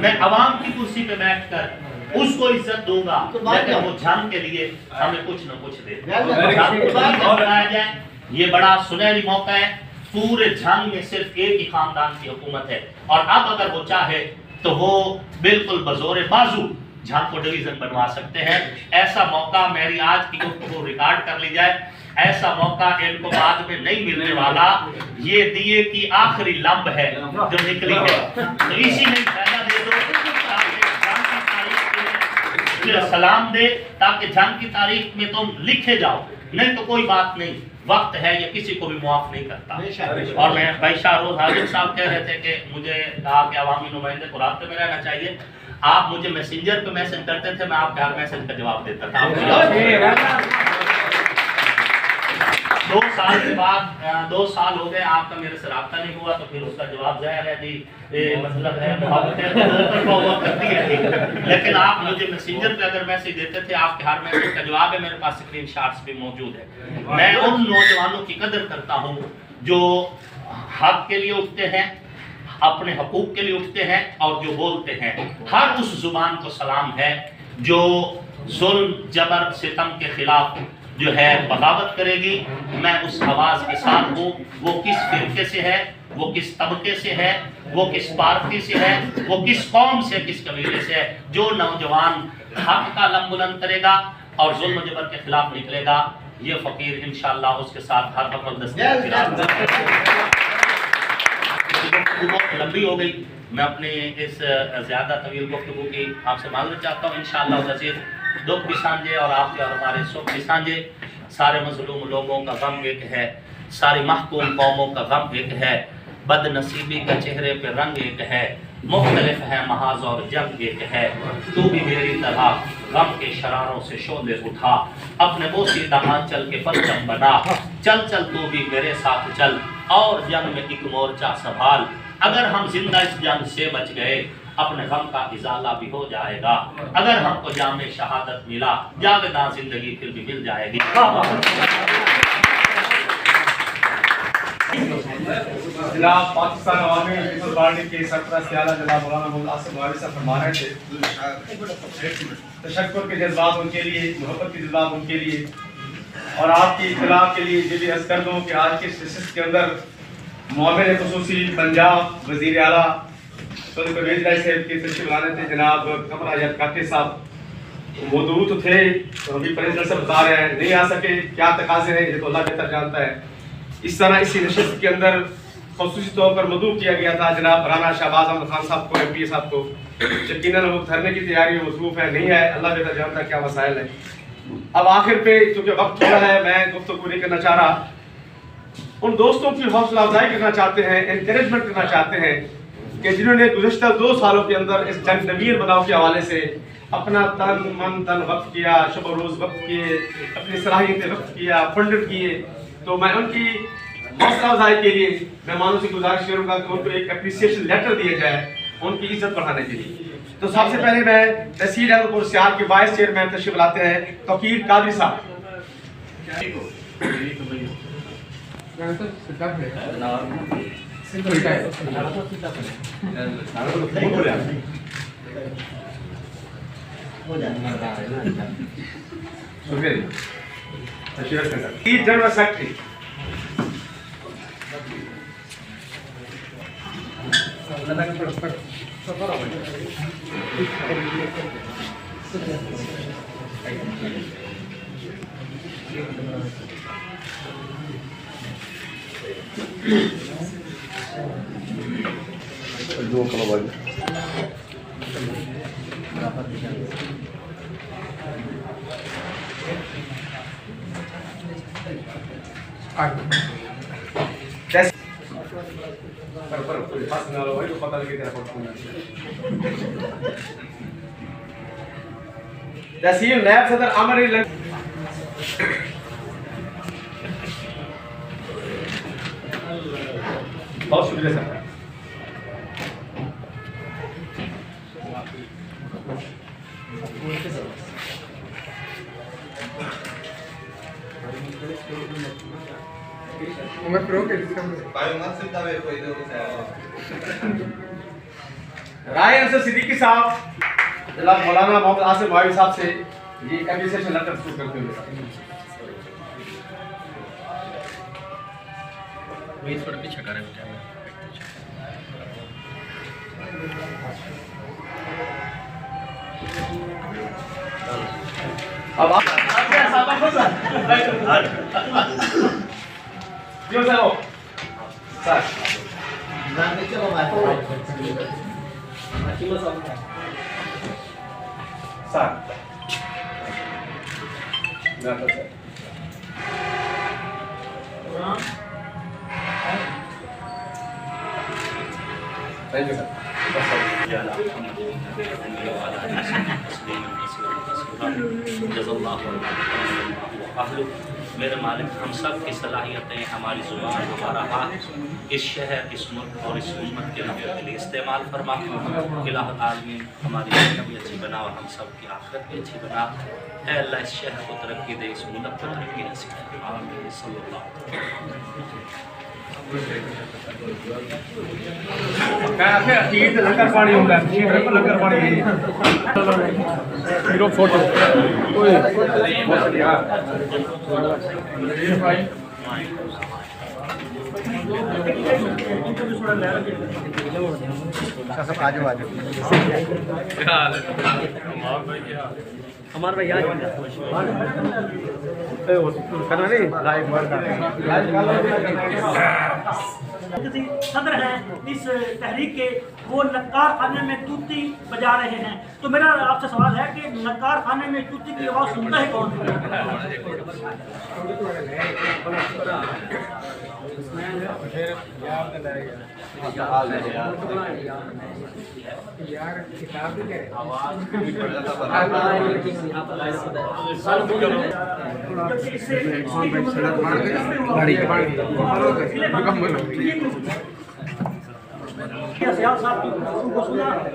मैं अवाम की कुर्सी पे बैठकर उसको इज्जत दूंगा, लेकिन वो जंग के लिए हमें कुछ न कुछ दे। बनाया जाए, ये बड़ा सुनहरी मौका है। पूरे जंग में सिर्फ एक ही खानदान की हुकूमत है, और अब अगर वो चाहे तो वो बिल्कुल बजोरे बाजू जंग को डिवीजन बनवा सकते हैं। ऐसा मौका, मेरी आज की गुफ्तगू रिकॉर्ड कर ली जाए, ऐसा मौका इनको बाद में नहीं मिलने वाला। ये दिए की आखिरी लंब है जो निकली है, तो इसी में फायदा दे दो ताकि जंग की तारीख में सलाम दे, ताकि जंग की तारीख में तुम लिखे जाओ। नहीं तो कोई बात नहीं, वक्त है, ये किसी को भी मुआफ नहीं करता। और मैं भाई शाहरुख हाजिर साहब कह रहे थे कि मुझे कहा कि अवामी नुमाइंदे को रास्ते में रहना चाहिए। आप मुझे मैसेंजर पे मैसेज करते थे, मैं आपके हर मैसेज का जवाब देता था। 2 साल के बाद 2 साल हो गए आपका मेरे से राब्ता नहीं हुआ, तो फिर उसका जवाब जाहिर है जी, मतलब है मोहब्बत है तो हुआ करती है। लेकिन आप मुझे मैसेंजर पे अगर मैसेज देते थे, आपके हर मैसेज का जवाब है, मेरे पास स्क्रीन शॉट्स भी मौजूद है। मैं उन नौजवानों की कदर करता हूँ जो हक के लिए उठते हैं, अपने हकूक के लिए उठते हैं और जो बोलते हैं। हर उस जुबान को सलाम है जो जुल्म जबर सितम के खिलाफ जो है बगावत करेगी। मैं उस आवाज के साथ हूँ, वो किस फिरके से है, वो किस तबके से है, वो किस पार्टी से है, वो किस कौम से, किस कबीले से है। जो नौजवान हक का लम बुलंद करेगा और जुल्म जबर के खिलाफ निकलेगा, ये फकीर इंशाअल्लाह उसके साथ हर बहुत लंबी हो गई। मैं अपने इस ज्यादा तवील गुफ्तगू की आपसे माजरत चाहता हूँ। इंशाअल्लाह दुख भी सांझे और आपके और हमारे सुख भी सांझे। सारे मजलूम लोगों का गम एक है, सारी महकूम कौमों का गम एक है, बदनसीबी का चेहरे पे रंग एक है, मुख्तलिफ है महाज और जंग एक है। तू भी मेरी तरह गम के शरारों से शोले उठा, अपने बोसी दामांचल के परचम बना। चल चल तू भी मेरे साथ चल और जंग में एक मोर्चा संभाल। अगर हम जिंदा इस जंग से बच गए, अपने गम का इजाला भी हो जाएगा। अगर हमको जामे शहादत मिला, जावेदा जिंदगी फिर भी मिल जाएगी। जनाब पाकिस्तान अवामी पीपल्स पार्टी के सरपरस्त से आला जनाब मौलाना मोहम्मद आसिफ मौलवी साहब फरमा रहे थे, तशक्कुर के जज्बात उनके लिए, मोहब्बत के जज्बात उनके लिए, और आपकी इत्तला के लिए ये भी अर्ज कर दूँ कि आज के नशिस्त के अंदर मुआविन खुसूसी पंजाब वज़ीर आला परवेज़ राय साहब की तशरीफ लाने थे जनाब कमर आजाद काके साहब। मौजूद तो थे, तो अभी प्रेसिडेंट से बता रहे हैं नहीं आ सके, क्या तकाज़े हैं ये तो अल्लाह बेहतर जानता है। इस तरह इसी नशिस्त के अंदर खुसूसी तौर पर मदऊ किया गया था जनाब राना शहबाज अहमद खान साहब को, MP साहब को। यकीनन वो धरने की तैयारी में मसरूफ है, नहीं है, अल्लाह बेहतर जानता है क्या मसाइल है। अब आखिर पे चूँकि वक्त थोड़ा है, मैं गुफ्तगू नहीं करना चाह रहा, उन दोस्तों की हौसला अफजाई करना चाहते हैं, इंकरेजमेंट करना चाहते हैं कि जिन्होंने गुज़श्ता 2 सालों के अंदर इस जंग नवीर बनाव के हवाले से अपना तन मन धन वक्त किया, शब रोज़ वक्त किए, अपनी सलाहियतें वक्त किया, फंड किए। तो मैं उनकी हौसला अफजाई के लिए मेहमानों से गुजारिश करूँगा कि उनको एक अप्रिसिएशन लेटर दिया जाए उनकी इज्जत बढ़ाने के लिए। तो सबसे पहले मैं तहसील अहमदपुर सियाल के वाइस चेयरमैन तशरीफ लाते हैं फकीर कादरी साहब। जनरल सेक्रेटरी दो कलो तहसील नायब सदर अमर बहुत शुक्रिया सर। मैं प्रो के राय अंसर सिद्दीकी साहब जनाब मौलाना मोहम्मद आसिफ मावी साहब से ये एप्रिसिएशन लेटर शुरू करते हुए थोड़ा पीछे करें अब आप क्यों सर हो सर थैंक यू सर मेरे मालिक हम सब की सलाहियतें हमारी ज़ुबान हमारा हाथ इस शहर इस मुल्क और इस उम्मत के नफ़े के लिए इस्तेमाल फरमा इलाहुल आलमीन हमारी दुनिया भी अच्छी बना और हम सब की आखिरत भी अच्छी बना। है अल्लाह इस शहर को तरक्की दे, इस मुल्क को तरक्की नसीब करे। आमीन सल्लल्लाहु लंगर पानी होगा लंगर पानी फोटो हमारे भाई आज सदर हैं इस तहरीक के, वो नक्कार खाने में तूती बजा रहे हैं। तो मेरा आपसे सवाल है कि नक्कार खाने में तूती की आवाज़ सुनता है कौन?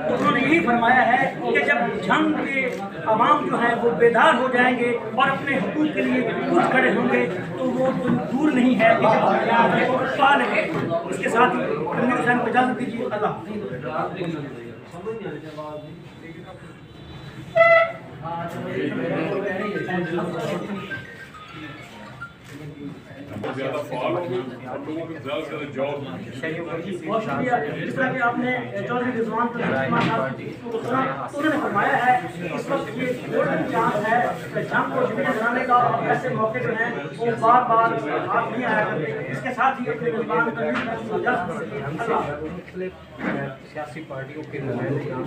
तो उन्होंने यही फरमाया है कि जब जंग के अवाम जो है वो बेदार हो जाएंगे और अपने हुकूक के लिए कुछ खड़े होंगे तो वो दूर नहीं है कि जब पाल है। इसके साथ ही हुसैन को इजाज़त दीजिए। अल्लाह बहुत शुक्रिया। जिस तरह कि आपने चौधरी रिजवान को उन्होंने फरमाया है इस वक्त ये गोल्डन चांस है जंग को यकीन बनाने का, और ऐसे मौके जो हैं वो बार बार हाथ नहीं आया करते। इसके साथ ही अपने मेजबान सियासी पार्टियों के नुमाइंदे यहाँ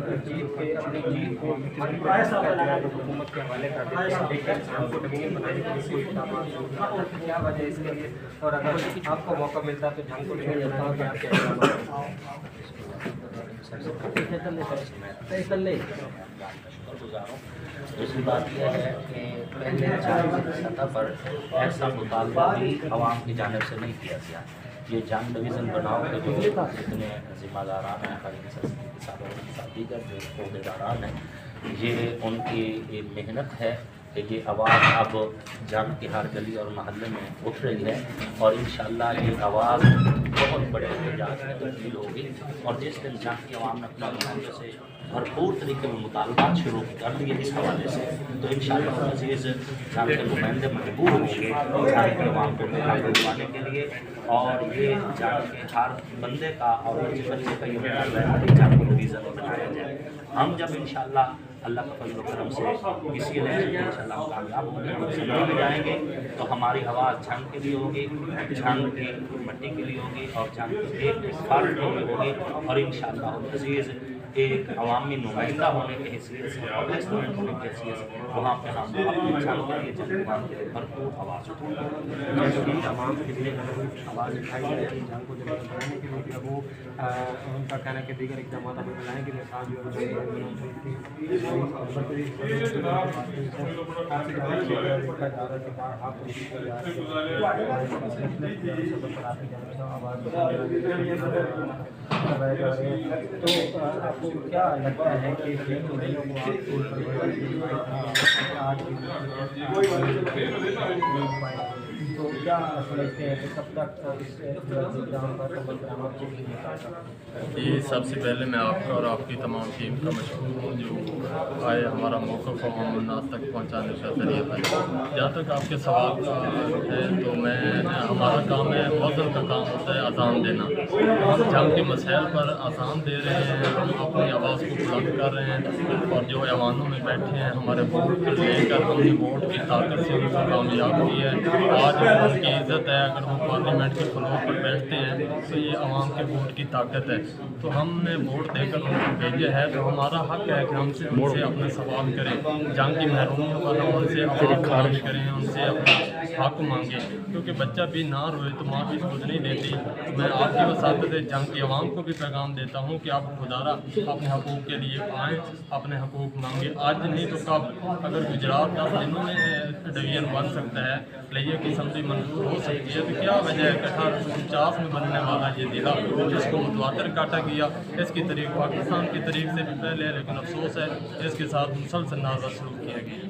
पर जीत के अपनी जीत को हुकूमत के हवाले करते हैं, लेकिन हमको डमीन बनाने के लिए कोई क्या वजह इसके लिए, और अगर आपको मौका मिलता है तो जंग को डमीन बनाने के आप क्या दूसरी बात यह है कि पहले सतह पर ऐसा मुतालबा भी आवाम की जानिब से नहीं किया गया। ये जंग डिवीज़न बनाओ के जो जितने ज़िम्मेदारान हैं दीगर जो अहदेदारान हैं, ये उनकी मेहनत है कि ये आवाज़ अब जंग की हर गली और महल्ले में उठ रही है, और इंशाअल्लाह ये आवाज़ बहुत बड़े एहतजाज में तब्दील होगी। और जिस दिन जंग की आवाम ने अपना नुमाइंदों से भरपूर तरीके में मुतालबात शुरू कर दिए इस हवाले से, तो इंशाअल्लाह अज़ीज़ जंग के नुमाइंदे मजबूर होंगे जंग के आवाम को दिलवाने के लिए। और ये जंग के हर बंदे का और बच्चे का ये मुतालबा है कि जंग को डिवीज़न बनाया जाए। हम जब इंशाअल्लाह अल्लाह का फजल करम से किसी इलेक्शन में इंशाअल्लाह कामयाब होंगे, असेंबली में जाएंगे, तो हमारी आवाज़ जंग के लिए होगी, जंग की मिट्टी के लिए होगी और जंग के एक फर्द के लिए होगी। और इंशाअल्लाह अज़ीज़ एक अवामी नुमाइंदा होने की हैसियत से और इस्लाम होने की हैसियत से वहाँ पर हम अपनी जंग के लिए जनवान के लिए भरपूर आवाज़ उठाएंगे। तमाम के लिए आवाज़ उठाई जाएगी जंग को बनाने के लिए, वो उनका कहना कि दीगर इकदाम हमें बनाएंगे जैसा तो आपको क्या लगता है कि तो क्या समझते हैं कि कब तक इस प्रोग्राम का अमल ये सबसे पहले मैं आपका और आपकी तमाम टीम का मशहूर हूँ जो आए हमारा मौक़िफ़ को हम उन्नास तक पहुँचाने का ज़रिए था। जहाँ तक आपके सवाल का है तो हमारा काम है, मौज़न का काम होता है अज़ान देना। हम जंग के मसाइल पर अज़ान दे रहे हैं, हम अपनी आवाज़ को बुलंद कर रहे हैं और जो ऐवानों में बैठे हैं हमारे वोट लेकर हमने वोट की ताकत से उनको कामयाब की है। आज उनकी इज़्ज़त है, अगर वो पार्लियामेंट के फ्लोर पर बैठते हैं तो ये आवाम के वोट की ताकत है। तो हमने वोट देकर उनको भेजा है, तो हमारा हक है कि हमसे उनसे अपने सवाल करें, जंग की महरूमियों पर हम उनसे आवाज़ करें, उनसे अपना हक मांगे, क्योंकि बच्चा भी ना रोए तो माँ भी दूध नहीं देती। तो मैं आपकी वसात से जंग की आवाम को भी पैगाम देता हूँ कि आप खुदारा अपने हकूक़ के लिए आएँ, अपने हकूक़ मांगे। आज नहीं तो कब, अगर गुजरात 10 दिनों में डिवीज़न बन सकता है, लिए की असम्बली मंजूर हो सकती है, तो क्या वजह है कि 1849 में बनने वाला ये ज़िला जिसको मुतवातर काटा गया, इसकी तारीख पाकिस्तान की तारीख से भी पहले है, लेकिन अफसोस है इसके साथ मुसलसल नाज़ा शुरू किया गया।